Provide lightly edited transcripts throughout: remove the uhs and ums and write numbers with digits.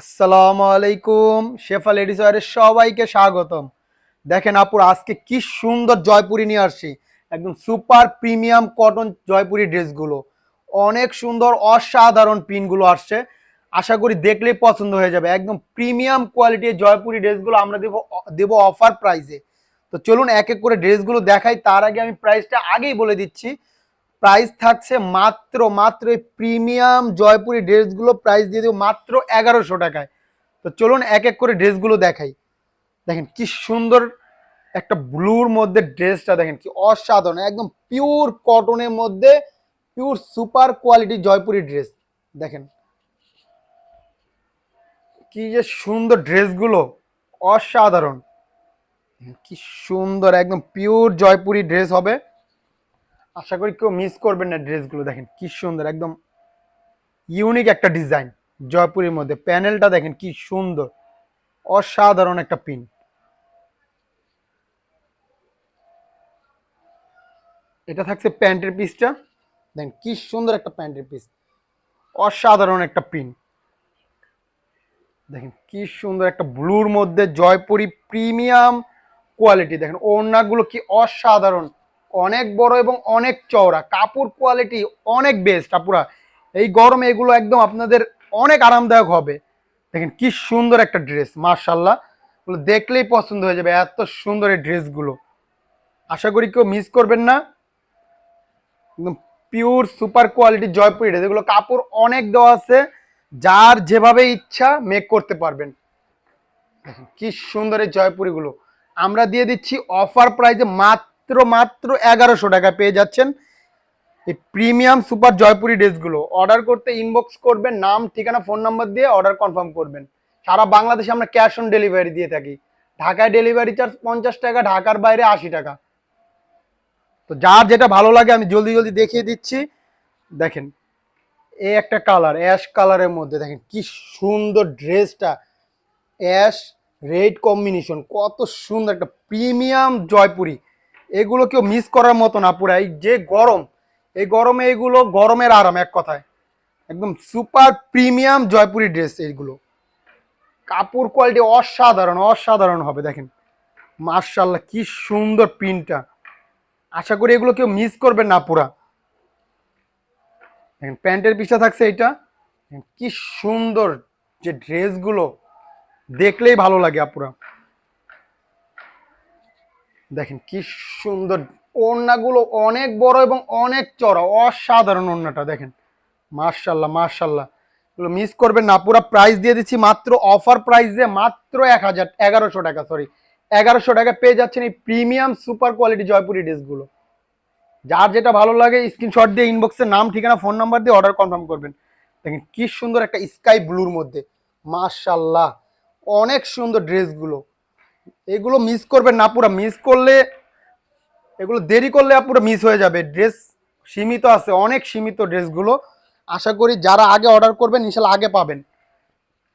আসসালামু আলাইকুম। শেফা লেডিস ওয়্যারের সবাইকে স্বাগতম। দেখেন আপুর আজকে কি সুন্দর জয়পুরি নিয়ে আসছি। একদম সুপার প্রিমিয়াম কটন জয়পুরি ড্রেসগুলো অনেক সুন্দর, অসাধারণ প্রিন্টগুলো আসছে। আশা করি দেখলেই পছন্দ হয়ে যাবে। একদম প্রিমিয়াম কোয়ালিটির জয়পুরি ড্রেসগুলো আমরা দেবো অফার প্রাইসে। তো চলুন এক এক করে ড্রেসগুলো দেখাই। তার আগে আমি প্রাইসটা আগেই বলে দিচ্ছি। প্রাইস থাকছে মাত্র মাত্র এই প্রিমিয়াম জয়পুরি ড্রেসগুলো প্রাইস দিয়ে দেবো মাত্র 1100 টাকায়। তো চলুন এক এক করে ড্রেসগুলো দেখাই। দেখেন কি সুন্দর একটা ব্লুর মধ্যে ড্রেসটা, দেখেন কি অসাধারণ, একদম পিওর কটনের মধ্যে pure super quality Jaipuri dress. দেখেন কি যে সুন্দর ড্রেসগুলো, অসাধারণ। কি সুন্দর একদম পিওর জয়পুরি ড্রেস হবে। আশা করি কেউ মিস করবেন না ড্রেসগুলো। দেখেন কি সুন্দর, একদম ইউনিক একটা ডিজাইন জয়পুরের মধ্যে। প্যানেলটা দেখেন কি সুন্দর, অসাধারণ একটা পিন। এটা থাকছে প্যান্টের পিসটা। দেখেন কি সুন্দর একটা প্যান্টের পিস, অসাধারণ একটা পিন। দেখেন কি সুন্দর একটা ব্লুর মধ্যে জয়পুরি প্রিমিয়াম কোয়ালিটি। দেখেন ওড়নাগুলো কি অসাধারণ, অনেক বড় এবং অনেক চওড়া। কাপড় কোয়ালিটি অনেক বেস্ট আপুরা। এই গরমে এগুলো একদম আপনাদের অনেক আরামদায়ক হবে। দেখেন কি সুন্দর একটা ড্রেস, মার্শাল্লাহ। এগুলো দেখলেই পছন্দ হয়ে যাবে, এত সুন্দর এই ড্রেসগুলো। আশা করি কেউ মিস করবেন না। একদম pure super quality Jaipuri dress. এগুলো কাপড় অনেক দেওয়া আছে, যার যেভাবে ইচ্ছা মেক করতে পারবেন। দেখেন কি সুন্দর এই জয়পুরিগুলো আমরা দিয়ে দিচ্ছি অফার প্রাইসে মাত্র মাত্র 1100 টাকা পেয়ে যাচ্ছেন এই প্রিমিয়াম সুপার জয়পুরি ড্রেসগুলো। অর্ডার করতে ইনবক্স করবেন, নাম ঠিকানা ফোন নাম্বার দিয়ে অর্ডার কনফার্ম করবেন। সারা বাংলাদেশে আমরা ক্যাশ অন ডেলিভারি দিয়ে থাকি। ঢাকায় ডেলিভারি চার্জ 50 টাকা, ঢাকার বাইরে 80 টাকা। তো যার যেটা ভালো লাগে আমি জলদি জলদি দেখিয়ে দিচ্ছি। দেখেন এই একটা কালার, অ্যাশ কালারের মধ্যে দেখেন কি সুন্দর ড্রেসটা। অ্যাশ রেড কম্বিনেশন, কত সুন্দর একটা প্রিমিয়াম জয়পুরি। এগুলো কেউ মিস করার মতো না পুরা। এই যে গরম, এই গরমে এগুলো গরমের আরাম এক কথায়। একদম সুপার প্রিমিয়াম জয়পুরি ড্রেস এইগুলো। কাপড় কোয়ালিটি অসাধারণ অসাধারণ হবে। দেখেন মার্শাল্লাহ কি সুন্দর প্রিন্টটা। আশা করি এগুলো কেউ মিস করবেন না পুরা। দেখেন প্যান্টের পিসটা থাকছে এটা। কি সুন্দর যে ড্রেসগুলো, দেখলেই ভালো লাগে আপুরা। দেখেন কি সুন্দর ওড়নাগুলো, অনেক বড় এবং অনেক চড়া, অসাধারণ ওড়নাটা। দেখেন মার্শাল্লাহ মার্শাল্লাহ, এগুলো মিস করবেন না। পুরো প্রাইস দিয়ে দিচ্ছি মাত্র অফার প্রাইসে মাত্র 1100 টাকা, সরি 1100 টাকা পেয়ে যাচ্ছেন এই প্রিমিয়াম সুপার কোয়ালিটি জয়পুরি ড্রেসগুলো। যার যেটা ভালো লাগে স্ক্রিনশট দিয়ে ইনবক্সে নাম ঠিকানা ফোন নাম্বার দিয়ে অর্ডার কনফার্ম করবেন। দেখেন কি সুন্দর একটা স্কাই ব্লুর মধ্যে, মার্শাল্লাহ অনেক সুন্দর ড্রেসগুলো। এগুলো মিস করবেন না, পুরো মিস করলে এগুলো দেরি করলে পুরো মিস হয়ে যাবে। ড্রেস সীমিত আছে, অনেক সীমিত ড্রেসগুলো। আশা করি যারা আগে অর্ডার করবেন ইনশাল্লাহ আগে পাবেন।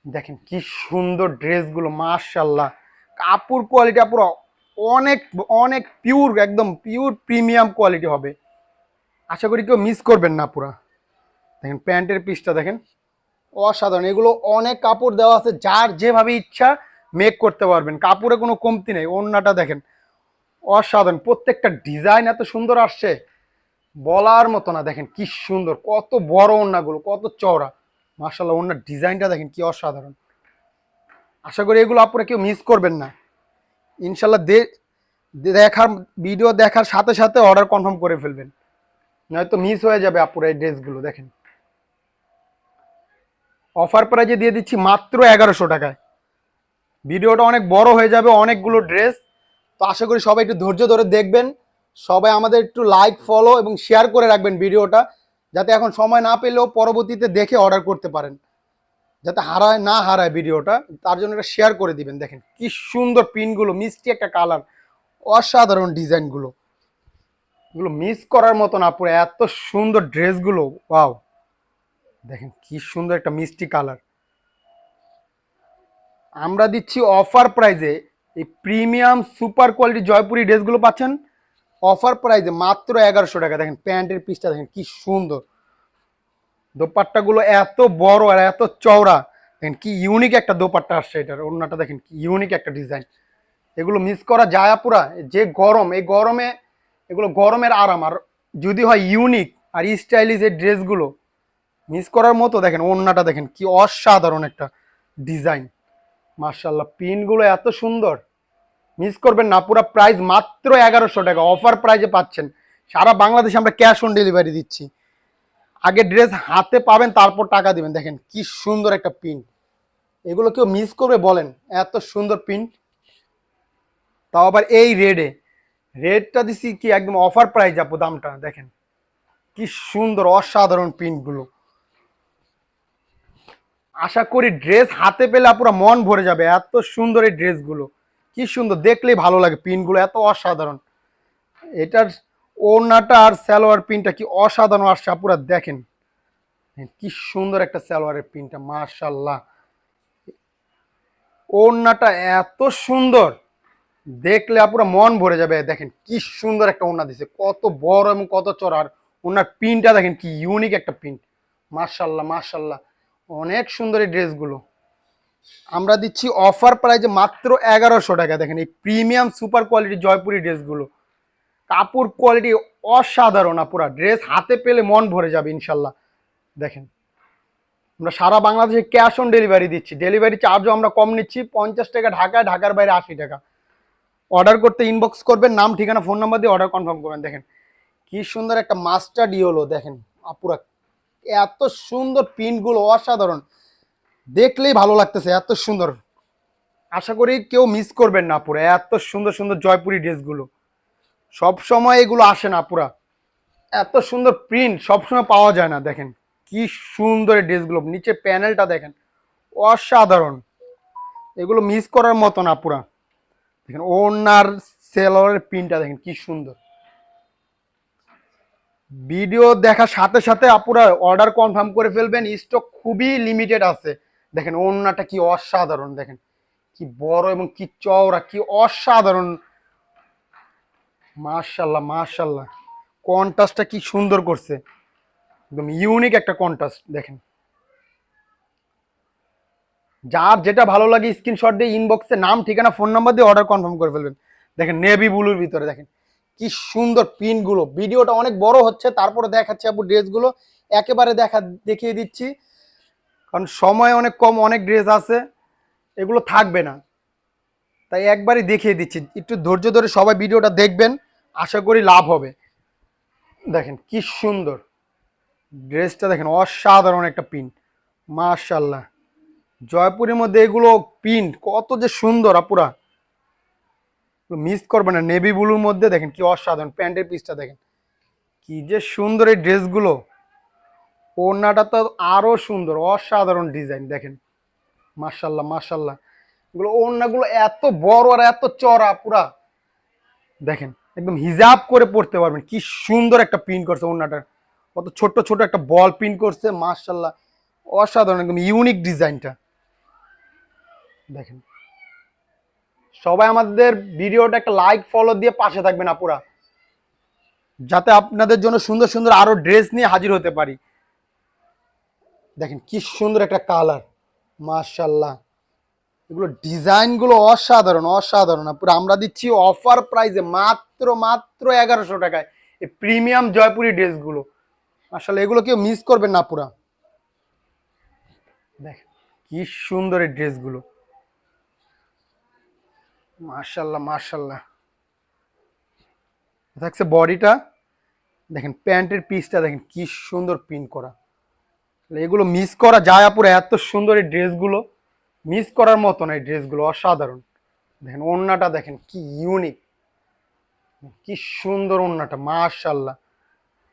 দেখেন কি সুন্দর ড্রেসগুলো, মার্শাল্লাহ। কাপড় কোয়ালিটি পুরো অনেক অনেক পিওর, একদম পিওর প্রিমিয়াম কোয়ালিটি হবে। আশা করি কেউ মিস করবেন না পুরা। দেখেন প্যান্টের পিসটা দেখেন, অসাধারণ। এগুলো অনেক কাপড় দেওয়া আছে, যার যেভাবে ইচ্ছা মেক করতে পারবেন। কাপড়ে কোনো কমতি নেই। ওড়নাটা দেখেন অসাধারণ, প্রত্যেকটা ডিজাইন এত সুন্দর আসছে বলার মতো না। দেখেন কি সুন্দর, কত বড় ওড়নাগুলো, কত চওড়া। মার্শাল্লাহ ওড়নার ডিজাইনটা দেখেন কি অসাধারণ। আশা করি এগুলো আপনারা কেউ মিস করবেন না। ইনশাল্লাহ দেখার ভিডিও দেখার সাথে সাথে অর্ডার কনফার্ম করে ফেলবেন, নয়তো মিস হয়ে যাবে আপুরা এই ড্রেসগুলো। দেখেন অফার প্রাইজে দিয়ে দিচ্ছি মাত্র 1100 টাকায়। ভিডিওটা অনেক বড় হয়ে যাবে, অনেকগুলো ড্রেস। তো আশা করি সবাই একটু ধৈর্য ধরে দেখবেন। সবাই আমাদের একটু লাইক ফলো এবং শেয়ার করে রাখবেন ভিডিওটা, যাতে এখন সময় না পেলেও পরবর্তীতে দেখে অর্ডার করতে পারেন, যাতে হারায় ভিডিওটা। তার জন্য এটা শেয়ার করে দিবেন। দেখেন কি সুন্দর পিনগুলো, মিষ্টি একটা কালার, অসাধারণ ডিজাইনগুলো। এগুলো মিস করার মতো না পুরো, এত সুন্দর ড্রেসগুলো। ওয়াও, দেখেন কি সুন্দর একটা মিষ্টি কালার। আমরা দিচ্ছি অফার প্রাইজে এই প্রিমিয়াম সুপার কোয়ালিটি জয়পুরি ড্রেসগুলো পাচ্ছেন অফার প্রাইজে মাত্র 1100 টাকা। দেখেন প্যান্টের পিসটা দেখেন কি সুন্দর, দোপাট্টাগুলো এত বড় আর এত চওড়া, দেখেন কি ইউনিক একটা দোপাট্টা আসছে, এটার ওড়নাটা দেখেন কি ইউনিক একটা ডিজাইন। এগুলো মিস করা যায় পুরা, যে গরম, এই গরমে এগুলো গরমের আরাম। আর যদি হয় ইউনিক আর স্টাইলিশ এই ড্রেসগুলো মিস করার মতো। দেখেন ওড়নাটা দেখেন কি অসাধারণ একটা ডিজাইন, মার্শাল্লাহ। পিনগুলো এত সুন্দর, মিস করবেন না। পুরো প্রাইস মাত্র 1100 টাকা, অফার প্রাইজে পাচ্ছেন। সারা বাংলাদেশে আমরা ক্যাশ অন ডেলিভারি দিচ্ছি। আগে ড্রেস হাতে পাবেন, তারপর টাকা দিবেন। দেখেন কি সুন্দর একটা পিন, এগুলো কেউ মিস করবে বলেন? এত সুন্দর পিন, তাও আবার এই রেডে। রেডটা দিছি কি একদম অফার প্রাইস আপু, দামটা দেখেন কি সুন্দর অসাধারণ প্রিন্টগুলো। আশা করি ড্রেস হাতে পেলে পুরো মন ভরে যাবে, এত সুন্দর এই ড্রেসগুলো। কি সুন্দর, দেখলেই ভালো লাগে, প্রিন্টগুলো এত অসাধারণ। এটার ওড়নাটা আর সালোয়ার প্রিন্টটা কি অসাধারণ আসছে আপুরা, দেখেন কি সুন্দর একটা সালোয়ারের প্রিন্টটা, মাশাআল্লাহ। ওড়নাটা এত সুন্দর, দেখলে আপুরা মন ভরে যাবে। দেখেন কি সুন্দর একটা ওড়না দিছে, কত বড় এবং কত চড়া। আর ওড়নার প্রিন্টটা দেখেন কি ইউনিক একটা প্রিন্ট, মাশাআল্লাহ মাশাআল্লাহ। অনেক সুন্দর এই ড্রেসগুলো আমরা দিচ্ছি অফার প্রাইজে মাত্র 1100 টাকা। দেখেন এই প্রিমিয়াম সুপার কোয়ালিটি জয়পুরি ড্রেসগুলো, কাপড় কোয়ালিটি অসাধারণ আপুরা। ড্রেস হাতে পেলে মন ভরে যাবে ইনশাল্লাহ। দেখেন আমরা সারা বাংলাদেশে ক্যাশ অন ডেলিভারি দিচ্ছি। ডেলিভারি চার্জও আমরা কম নিচ্ছি, 50 টাকা ঢাকায়, ঢাকার বাইরে 80 টাকা। অর্ডার করতে ইনবক্স করবেন, নাম ঠিকানা ফোন নাম্বার দিয়ে অর্ডার কনফার্ম করবেন। দেখেন কি সুন্দর একটা মাস্টার্ড ইয়েলো, দেখেন আপুরা এত সুন্দর প্রিন্টগুলো অসাধারণ, দেখলেই ভালো লাগতেছে, এত সুন্দর। আশা করি কেউ মিস করবেন না পুরো, এত সুন্দর সুন্দর জয়পুরি ড্রেসগুলো। সব সময় এগুলো আসে না পুরা, এত সুন্দর প্রিন্ট সবসময় পাওয়া যায় না। দেখেন কি সুন্দর এই ড্রেসগুলো, নিচে প্যানেলটা দেখেন অসাধারণ, এগুলো মিস করার মতো না পুরা। দেখেন ওনার সেলরের প্রিন্টটা দেখেন কি সুন্দর। ভিডিও দেখার সাথে সাথে আপুরা অর্ডার কনফার্ম করে ফেলবেন, স্টক খুবই লিমিটেড আছে। দেখেন ওড়নাটা কি অসাধারণ, দেখেন কি বড় এবং কি চওড়া, কি অসাধারণ, মাশাল্লাহ মাশাল্লাহ। কন্ট্রাস্টটা কি সুন্দর করছে, একদম ইউনিক একটা কন্ট্রাস্ট। দেখেন যার যেটা ভালো লাগে স্ক্রিনশট দিয়ে ইনবক্সে নাম ঠিকানা ফোন নাম্বার দিয়ে অর্ডার কনফার্ম করে ফেলবেন। দেখেন নেভি ব্লুর ভিতরে দেখেন কি সুন্দর প্রিন্টগুলো। ভিডিওটা অনেক বড় হচ্ছে, তারপরে দেখাচ্ছি আপু ড্রেসগুলো একেবারে দেখিয়ে দিচ্ছি, কারণ সময় অনেক কম, অনেক ড্রেস আছে, এগুলো থাকবে না, তাই একবারই দেখিয়ে দিচ্ছি। একটু ধৈর্য ধরে সবাই ভিডিওটা দেখবেন, আশা করি লাভ হবে। দেখেন কি সুন্দর ড্রেসটা, দেখেন অসাধারণ একটা প্রিন্ট, মাশাল্লাহ। জয়পুরের মধ্যে এগুলো প্রিন্ট কত যে সুন্দর আপুরা, মিস করবে না। নেভি ব্লুর মধ্যে দেখেন কি অসাধারণ, প্যান্টের পিসটা দেখেন কি যে সুন্দর এই ড্রেসগুলো। ওড়নাটা তো আরো সুন্দর, অসাধারণ ডিজাইন দেখেন, মাশাল্লাহ মাশাল্লাহ। এগুলো ওড়নাগুলো এত বড় আর এত চড়া পুরা, দেখেন একদম হিজাব করে পড়তে পারবেন। কি সুন্দর একটা প্রিন্ট করছে ওড়নাটার, কত ছোট ছোট একটা বল প্রিন্ট করছে, মাশাল্লাহ অসাধারণ, একদম ইউনিক ডিজাইনটা। দেখেন সবাই আমাদের ভিডিওটা একটা লাইক ফলো দিয়ে পাশে থাকবেন আপুরা, যাতে আপনাদের জন্য সুন্দর সুন্দর আরো ড্রেস নিয়ে হাজির হতে পারি। দেখেন কি সুন্দর একটা কালার, মাশাল্লাহ। এগুলো ডিজাইনগুলো অসাধারণ অসাধারণ পুরো। আমরা দিচ্ছি অফার প্রাইসে মাত্র মাত্র 1100 টাকায় এই প্রিমিয়াম জয়পুরি ড্রেসগুলো। আসলে এগুলো কেউ মিস করবেন না পুরা। দেখেন কি সুন্দর এই ড্রেসগুলো, মাশাল্লাহ মাশাল্লাহ। থাকছে বডিটা, দেখেন প্যান্টের পিসটা দেখেন কি সুন্দর প্রিন্ট করা। এগুলো মিস করা যায় পুরো, এত সুন্দর এই ড্রেসগুলো, মিস করার মতো না এই ড্রেসগুলো, অসাধারণ। দেখেন ওড়নাটা দেখেন কি ইউনিক, কি সুন্দর ওড়নাটা, মাশাল্লাহ।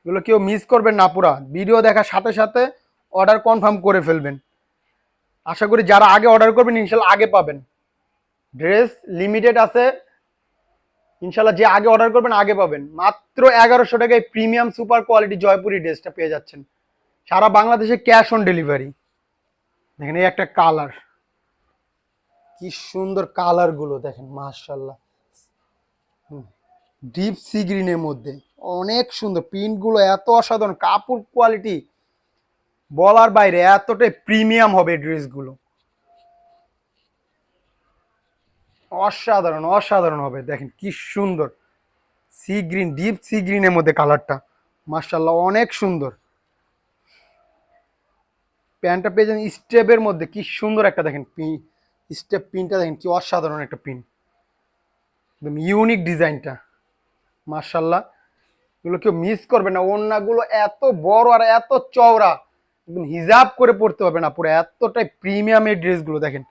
এগুলো কেউ মিস করবেন না পুরা, ভিডিও দেখার সাথে সাথে অর্ডার কনফার্ম করে ফেলবেন। আশা করি যারা আগে অর্ডার করবেন ইনশাল্লাহ আগে পাবেন। ড্রেস লিমিটেড আছে, ইনশাল্লাহ যে আগে অর্ডার করবেন আগে পাবেন। মাত্র 1100 টাকায় প্রিমিয়াম সুপার কোয়ালিটি জয়পুরি ড্রেসটা পেয়ে যাচ্ছেন সারা বাংলাদেশে ক্যাশ অন ডেলিভারি। দেখেন এই একটা কালার, কি সুন্দর কালার গুলো দেখেন, মাশাল্লাহ। ডিপ সি গ্রিনের মধ্যে অনেক সুন্দর প্রিন্ট গুলো, এত অসাধারণ, কাপড় কোয়ালিটি বলার বাইরে, এতটাই প্রিমিয়াম হবে ড্রেসগুলো। অসাধারণ অসাধারণ হবে, দেখেন কি সুন্দর সি গ্রিন, ডিপ সি গ্রিনের মধ্যে কালারটা, মার্শাল্লাহ অনেক সুন্দর। প্যান্টটা পেয়ে যান স্টেপের মধ্যে, কি সুন্দর একটা দেখেন স্টেপ পিনটা দেখেন কি অসাধারণ একটা পিন, একদম ইউনিক ডিজাইনটা, মার্শাল্লাহ। এগুলো কেউ মিস করবে না, ওড়নাগুলো এত বড় আর এত চওড়া, একদম হিজাব করে পড়তে হবে না পুরো, এতটাই প্রিমিয়াম এই ড্রেসগুলো দেখেন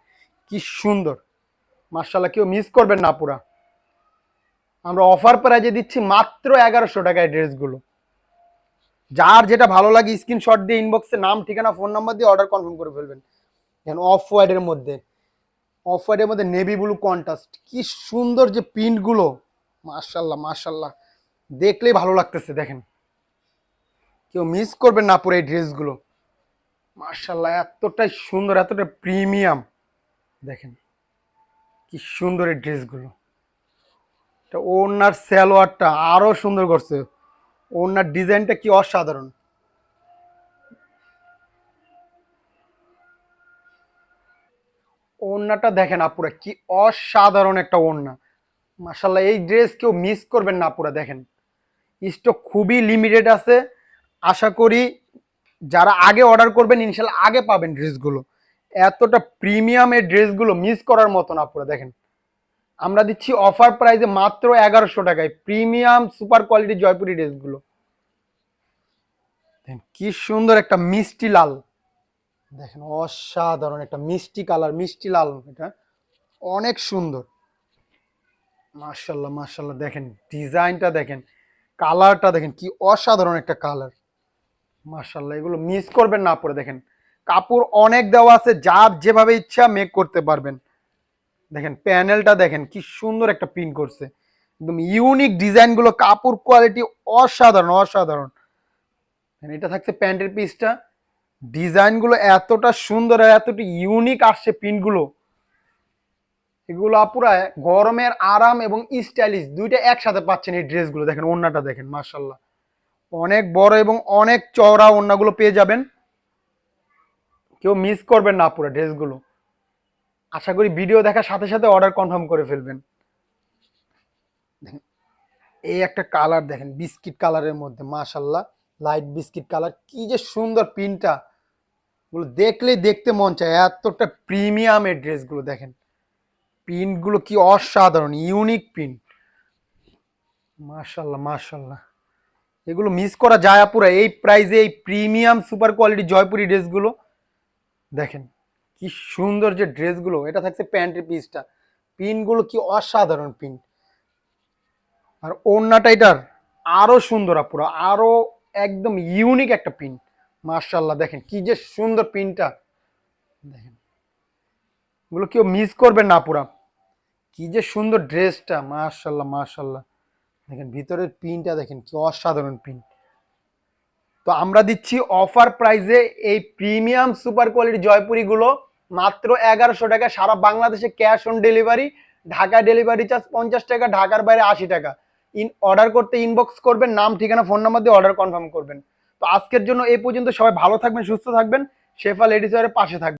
কি সুন্দর, মার্শাল্লাহ কেউ মিস করবেন না পুরা। আমরা অফার প্রাইজে দিচ্ছি মাত্র 1100 টাকায় ড্রেসগুলো। যার যেটা ভালো লাগে স্ক্রিনশট দিয়ে ইনবক্সে নাম ঠিকানা ফোন নাম্বার দিয়ে অর্ডার কনফার্ম করে ফেলবেন। দেখেন অফ হোয়াইটের মধ্যে নেভি ব্লু কন্ট্রাস্ট, কি সুন্দর যে প্রিন্টগুলো, মার্শাল্লাহ মার্শাল্লাহ, দেখলেই ভালো লাগতেছে দেখেন, কেউ মিস করবেন না পুরো এই ড্রেসগুলো, মার্শাল্লাহ এতটাই সুন্দর এতটাই প্রিমিয়াম, দেখেন কি সুন্দর এই ড্রেসগুলো। এটা ওনার সালোয়ারটা আরো সুন্দর করছে, ওনার ডিজাইনটা কি অসাধারণ, ওড়নাটা দেখেন আপুরা কি অসাধারণ একটা ওড়না, মাশাল্লাহ এই ড্রেস কেউ মিস করবেন না আপুরা। দেখেন স্টক খুবই লিমিটেড আছে, আশা করি যারা আগে অর্ডার করবেন ইনশাল্লাহ আগে পাবেন ড্রেসগুলো, এতটা প্রিমিয়াম এই ড্রেসগুলো মিস করার মতো না আপুরা। দেখেন আমরা দিচ্ছি অফার প্রাইসে মাত্র 1100 টাকায় প্রিমিয়াম সুপার কোয়ালিটি জয়পুরি ড্রেসগুলো, দেখেন কি সুন্দর একটা মিষ্টি লাল, দেখেন অসাধারণ একটা মিষ্টি কালার, মিষ্টি লাল, এটা অনেক সুন্দর, মার্শাল্লাহ মার্শাল্লাহ, দেখেন ডিজাইনটা দেখেন, কালারটা দেখেন কি অসাধারণ একটা কালার, মার্শাল্লাহ এগুলো মিস করবেন না পরে। দেখেন কাপড় অনেক দেওয়া আছে, যার যেভাবে ইচ্ছা মেক করতে পারবেন। দেখেন প্যানেলটা দেখেন কি সুন্দর একটা প্রিন্ট করছে, একদম ইউনিক ডিজাইনগুলো, কাপড় কোয়ালিটি অসাধারণ অসাধারণ। এটা থাকছে প্যান্টের পিসটা, ডিজাইনগুলো এতটা সুন্দর আর এতটা ইউনিক আসছে প্রিন্টগুলো, এগুলো আপুরা গরমের আরাম এবং স্টাইলিশ দুইটা একসাথে পাচ্ছেন এই ড্রেসগুলো। দেখেন ওড়নাটা দেখেন, মার্শাল্লাহ অনেক বড় এবং অনেক চওড়া ওড়নাগুলো পেয়ে যাবেন, কেউ মিস করবেন না আপুরা ড্রেসগুলো। আশা করি ভিডিও দেখার সাথে সাথে অর্ডার কনফার্ম করে ফেলবেন। দেখেন এই একটা কালার দেখেন বিস্কিট কালারের মধ্যে, মার্শাল্লাহ লাইট বিস্কিট কালার, কি যে সুন্দর প্রিন্টটা, গুলো দেখলেই দেখতে মন চায়, এতটা প্রিমিয়াম এই ড্রেসগুলো। দেখেন প্রিন্টগুলো কি অসাধারণ ইউনিক প্রিন্ট, মার্শাল্লাহ মার্শাল্লাহ, এগুলো মিস করা যায় পুরো এই প্রাইসে এই প্রিমিয়াম সুপার কোয়ালিটি জয়পুরি ড্রেসগুলো। দেখেন কি সুন্দর যে ড্রেসগুলো, এটা থাকছে প্যান্টের পিসটা, পিনগুলো কি অসাধারণ পিন, আর ওড়নাটা এটার আরো সুন্দর পুরো, আরো একদম ইউনিক একটা পিন, মার্শাল্লাহ দেখেন কি যে সুন্দর পিনটা, দেখেন এগুলো কেউ মিস করবেন না পুরা, কি যে সুন্দর ড্রেসটা, মার্শাল্লাহ মার্শাল্লাহ, দেখেন ভিতরের পিনটা দেখেন কি অসাধারণ পিন। তো আমরা দিচ্ছি অফার প্রাইসে এই প্রিমিয়াম সুপার কোয়ালিটি জয়পুরিগুলো মাত্র 1100 টাকা, সারা বাংলাদেশে cash on delivery, Dhaka delivery charge 50 টাকা, ঢাকার বাইরে 80 টাকা। অর্ডার করতে ইনবক্স করবেন, নাম ঠিকানা ফোন নাম্বার দিয়ে অর্ডার কনফার্ম করবেন। তো আজকের জন্য এই পর্যন্ত, সবাই ভালো থাকবেন সুস্থ থাকবেন, শেফা লেডিস ওয়্যারের পাশে থাকবেন।